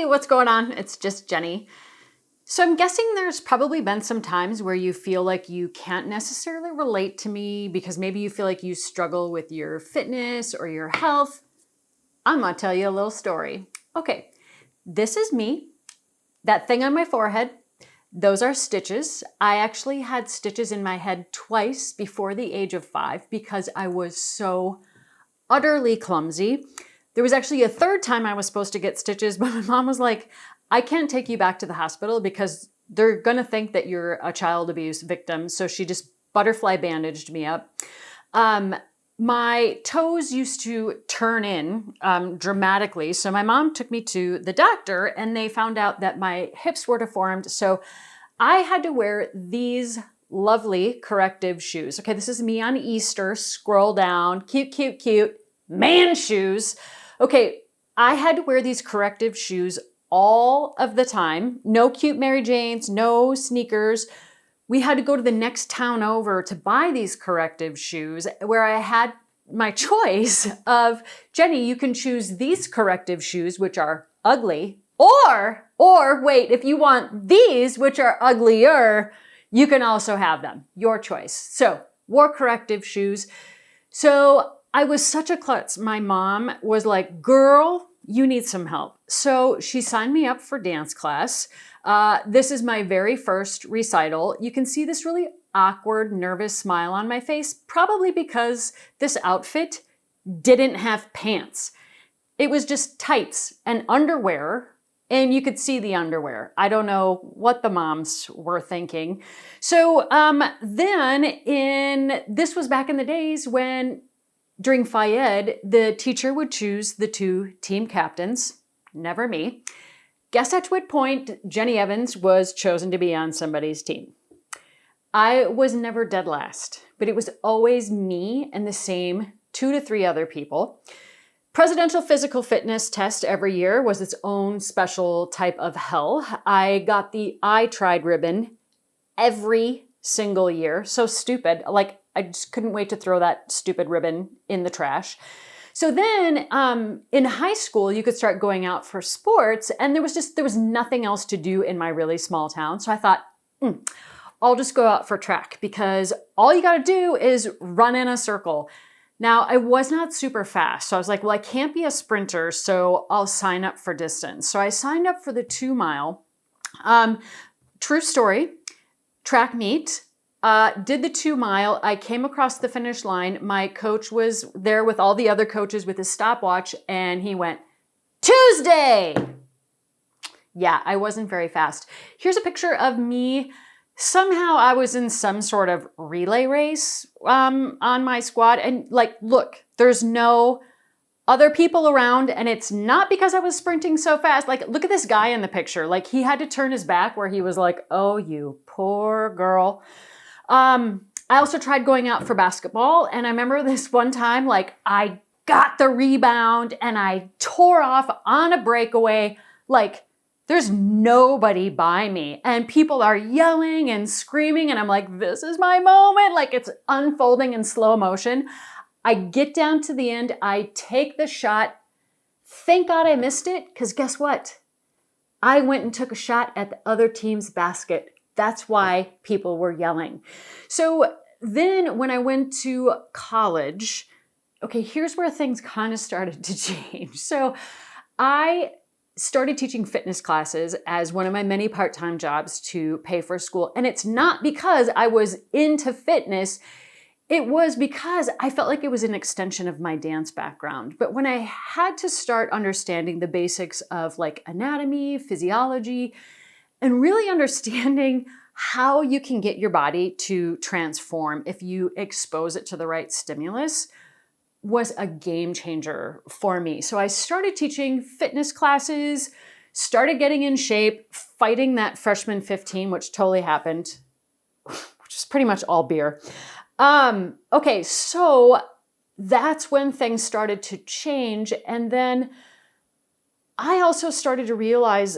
Hey, what's going on? It's just Jenny. So I'm guessing there's probably been some times where you feel like you can't necessarily relate to me because maybe you feel like you struggle with your fitness or your health. I'm gonna tell you a little story. Okay, this is me. That thing on my forehead, those are stitches. I actually had stitches in my head twice before the age of 5 because I was so utterly clumsy. There was actually a third time I was supposed to get stitches, but my mom was like, I can't take you back to the hospital because they're going to think that you're a child abuse victim. So she just butterfly bandaged me up. My toes used to turn in dramatically. So my mom took me to the doctor and they found out that my hips were deformed. So I had to wear these lovely corrective shoes. Okay, this is me on Easter. Scroll down. Cute, cute, cute. Man shoes. Okay, I had to wear these corrective shoes all of the time. No cute Mary Janes, no sneakers. We had to go to the next town over to buy these corrective shoes where I had my choice of, Jenny, you can choose these corrective shoes, which are ugly, or wait, if you want these, which are uglier, you can also have them. Your choice. So, wore corrective shoes. So, I was such a klutz. My mom was like, girl, you need some help. So she signed me up for dance class. This is my very first recital. You can see this really awkward, nervous smile on my face, probably because this outfit didn't have pants. It was just tights and underwear, and you could see the underwear. I don't know what the moms were thinking. So this was back in the days when during phys, the teacher would choose the 2 team captains, never me. Guess at what point Jenny Evans was chosen to be on somebody's team. I was never dead last, but it was always me and the same 2 to 3 other people. Presidential physical fitness test every year was its own special type of hell. I got the I tried ribbon every single year. So stupid. Like, I just couldn't wait to throw that stupid ribbon in the trash. So then in high school, you could start going out for sports, and there was nothing else to do in my really small town. So I thought, I'll just go out for track because all you got to do is run in a circle. Now, I was not super fast. So I was like, well, I can't be a sprinter, so I'll sign up for distance. So I signed up for the 2 mile. True story, track meet. Did the 2 mile. I came across the finish line. My coach was there with all the other coaches with his stopwatch, and he went, Tuesday! Yeah, I wasn't very fast. Here's a picture of me. Somehow I was in some sort of relay race on my squad. And like, look, there's no other people around, and it's not because I was sprinting so fast. Like, look at this guy in the picture. Like, he had to turn his back where he was like, oh, you poor girl. I also tried going out for basketball, and I remember this one time, like, I got the rebound and I tore off on a breakaway. Like, there's nobody by me, and people are yelling and screaming, and I'm like, this is my moment. Like, it's unfolding in slow motion. I get down to the end, I take the shot. Thank God I missed it, because guess what? I went and took a shot at the other team's basket. That's why people were yelling. So then when I went to college, okay, here's where things kind of started to change. So I started teaching fitness classes as one of my many part-time jobs to pay for school. And it's not because I was into fitness. It was because I felt like it was an extension of my dance background. But when I had to start understanding the basics of like anatomy, physiology, and really understanding how you can get your body to transform if you expose it to the right stimulus was a game changer for me. So I started teaching fitness classes, started getting in shape, fighting that freshman 15, which totally happened, which is pretty much all beer. Okay, so that's when things started to change. And then I also started to realize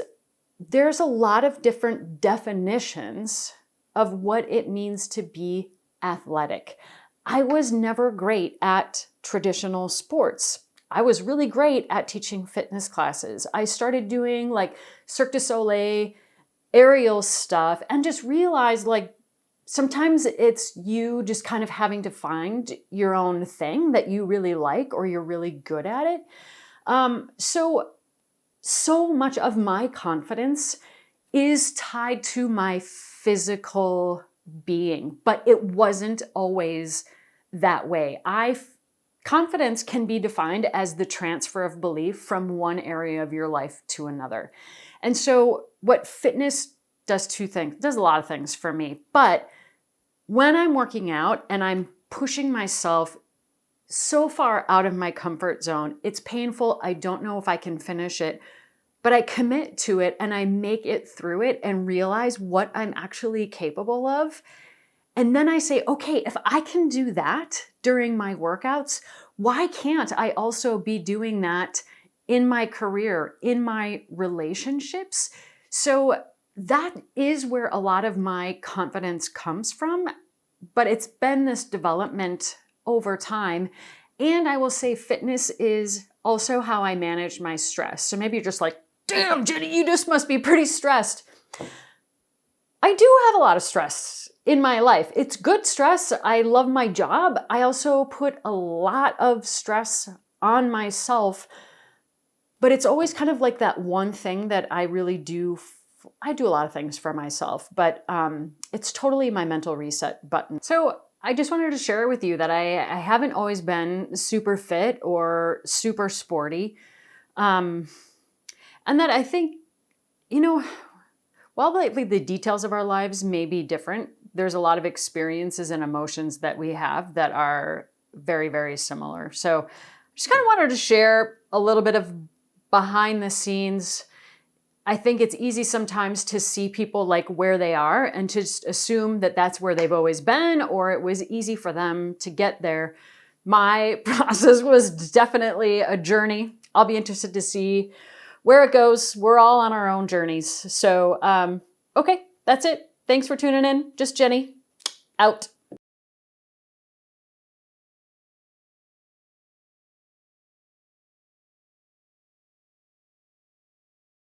there's a lot of different definitions of what it means to be athletic. I was never great at traditional sports. I was really great at teaching fitness classes. I started doing like Cirque du Soleil, aerial stuff, and just realized like sometimes it's you just kind of having to find your own thing that you really like or you're really good at it. So much of my confidence is tied to my physical being, but it wasn't always that way. Confidence can be defined as the transfer of belief from one area of your life to another. And so what fitness does does a lot of things for me. But when I'm working out and I'm pushing myself so far out of my comfort zone, it's painful. I don't know if I can finish it, but I commit to it and I make it through it and realize what I'm actually capable of. And then I say, okay, if I can do that during my workouts, why can't I also be doing that in my career, in my relationships? So that is where a lot of my confidence comes from, but it's been this development over time. And I will say fitness is also how I manage my stress. So maybe you're just like, damn, Jenny, you just must be pretty stressed. I do have a lot of stress in my life. It's good stress. I love my job. I also put a lot of stress on myself, but it's always kind of like that one thing that I really do. I do a lot of things for myself, but it's totally my mental reset button. So I just wanted to share with you that I haven't always been super fit or super sporty. And that I think, while the details of our lives may be different, there's a lot of experiences and emotions that we have that are very, very similar. So I just kind of wanted to share a little bit of behind the scenes. I think it's easy sometimes to see people like where they are and to just assume that that's where they've always been, or it was easy for them to get there. My process was definitely a journey. I'll be interested to see where it goes. We're all on our own journeys. So, okay, that's it. Thanks for tuning in. Just Jenny, out.